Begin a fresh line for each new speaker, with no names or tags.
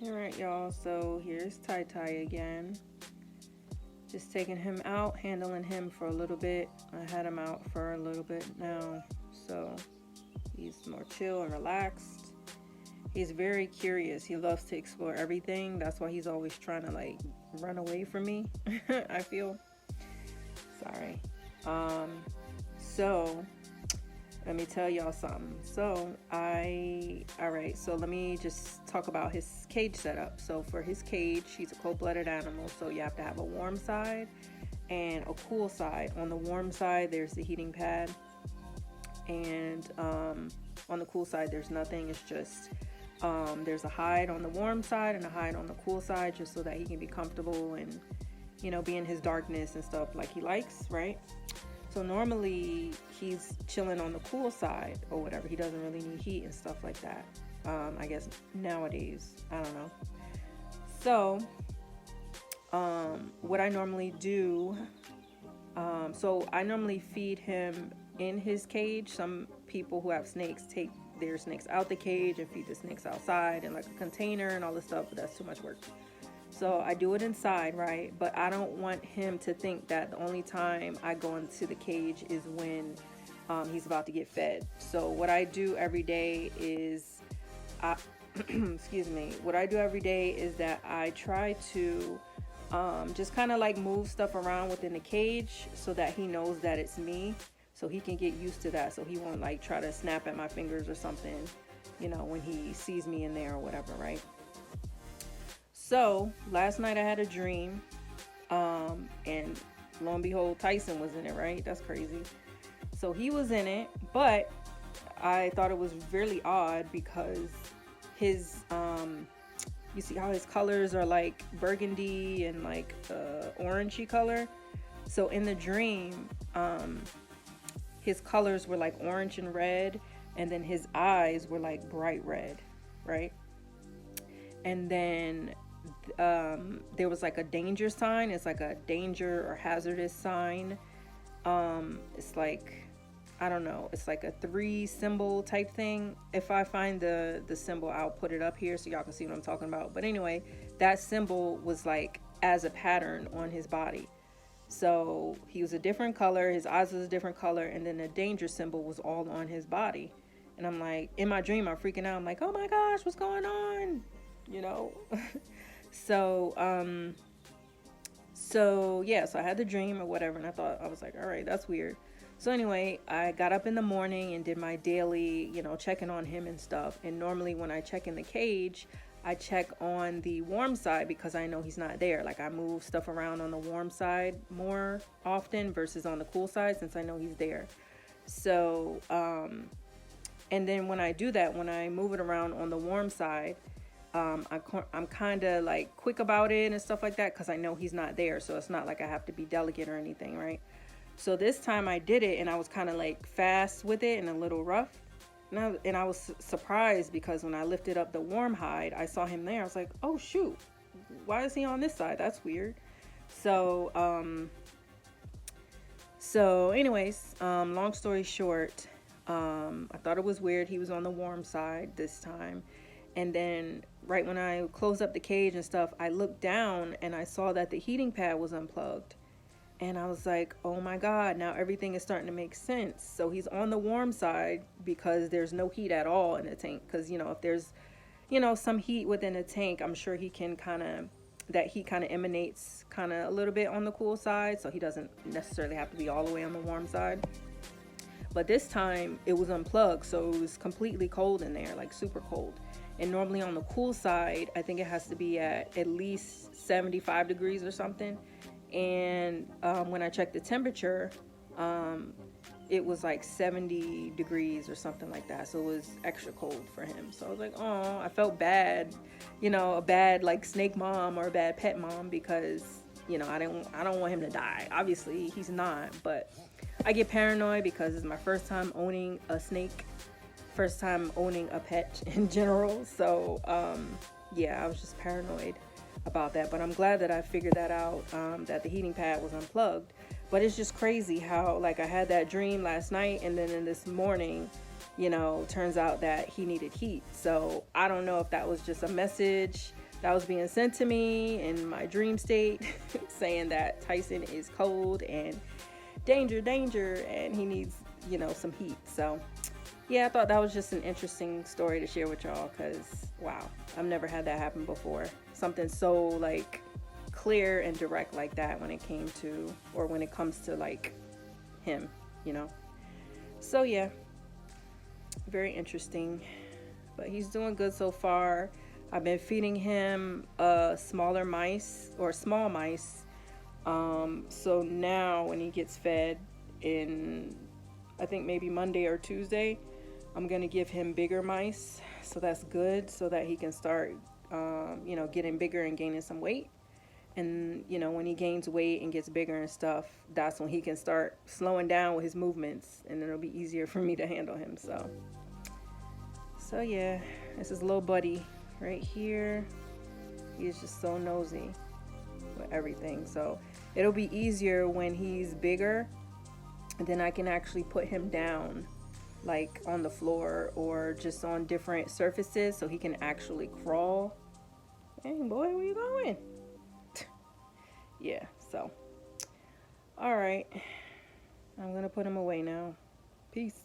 All right, y'all. So here's Tai Tai again. Just taking him out, handling him for a little bit. I had him out for a little bit now, so he's more chill and relaxed. He's very curious. He loves to explore everything. That's why he's always trying to like run away from me. I feel. Sorry. So let me tell y'all something. All right, so let me just talk about his cage setup. So for his cage, he's a cold-blooded animal, so you have to have a warm side and a cool side. On the warm side, there's the heating pad, and on the cool side, there's nothing. It's just there's a hide on the warm side and a hide on the cool side, just so that he can be comfortable and, be in his darkness and stuff like he likes, right? So normally he's chilling on the cool side or whatever. He doesn't really need heat and stuff like that. I guess nowadays, I don't know. So what I normally do, so I normally feed him in his cage. Some people who have snakes take their snakes out the cage and feed the snakes outside in like a container and all this stuff, but that's too much work. So I do it inside, right? But I don't want him to think that the only time I go into the cage is when he's about to get fed. So what I do every day is, excuse me, what I do every day is that I try to just kind of like move stuff around within the cage so that he knows that it's me, so he can get used to that, so he won't like try to snap at my fingers or something, when he sees me in there or whatever, right? So last night I had a dream, and lo and behold, Tyson was in it, right? That's crazy. So he was in it, but I thought it was really odd because his, you see how his colors are like burgundy and like orangey color. So in the dream, his colors were like orange and red, and then his eyes were like bright red, right? And then there was like a danger sign. It's like a danger or hazardous sign. It's like, I don't know, it's like a 3 symbol type thing. If I find the symbol, I'll put it up here so y'all can see what I'm talking about. But anyway, that symbol was like as a pattern on his body. So he was a different color, his eyes was a different color, and then the danger symbol was all on his body. And I'm like, in my dream, I'm freaking out. I'm like, oh my gosh, what's going on? So I had the dream or whatever, and I was like, all right, that's weird. So anyway, I got up in the morning and did my daily, checking on him and stuff. And normally when I check in the cage, I check on the warm side because I know he's not there. Like I move stuff around on the warm side more often versus on the cool side, since I know he's there. So, and then when I do that, when I move it around on the warm side, I'm kind of like quick about it and stuff like that because I know he's not there. So it's not like I have to be delicate or anything, right? So this time I did it and I was kind of like fast with it and a little rough. And I was surprised because when I lifted up the warm hide, I saw him there. I was like, oh shoot, why is he on this side? That's weird. So anyways, long story short, I thought it was weird. He was on the warm side this time. And then right when I closed up the cage and stuff, I looked down and I saw that the heating pad was unplugged. And I was like, oh my God, now everything is starting to make sense. So he's on the warm side because there's no heat at all in the tank. Because, if there's, some heat within the tank, I'm sure he can that heat kind of emanates kind of a little bit on the cool side. So he doesn't necessarily have to be all the way on the warm side. But this time it was unplugged. So it was completely cold in there, like super cold. And normally on the cool side, I think it has to be at least 75 degrees or something. And when I checked the temperature, it was like 70 degrees or something like that. So it was extra cold for him. So I was like, oh, I felt bad, a bad like snake mom or a bad pet mom because, I don't want him to die. Obviously he's not, but I get paranoid because it's my first time owning a snake, first time owning a pet in general. So, I was just paranoid about that, but I'm glad that I figured that out, that the heating pad was unplugged. But it's just crazy how like I had that dream last night and then in this morning, turns out that he needed heat. So I don't know if that was just a message that was being sent to me in my dream state saying that Tyson is cold and danger, danger, and he needs, you know, some heat. So yeah, I thought that was just an interesting story to share with y'all because, wow, I've never had that happen before. Something so, like, clear and direct like that when it came to, or when it comes to, like, him, you know. So yeah, very interesting. But he's doing good so far. I've been feeding him smaller mice, or small mice. So now when he gets fed in, I think maybe Monday or Tuesday, I'm gonna give him bigger mice. So that's good, so that he can start, you know, getting bigger and gaining some weight. And, you know, when he gains weight and gets bigger and stuff, that's when he can start slowing down with his movements, and it'll be easier for me to handle him. So yeah, this is little buddy right here. He's just so nosy with everything. So it'll be easier when he's bigger, and then I can actually put him down, like on the floor or just on different surfaces, so he can actually crawl. Hey boy, where you going? Yeah, so all right, I'm gonna put him away now. Peace.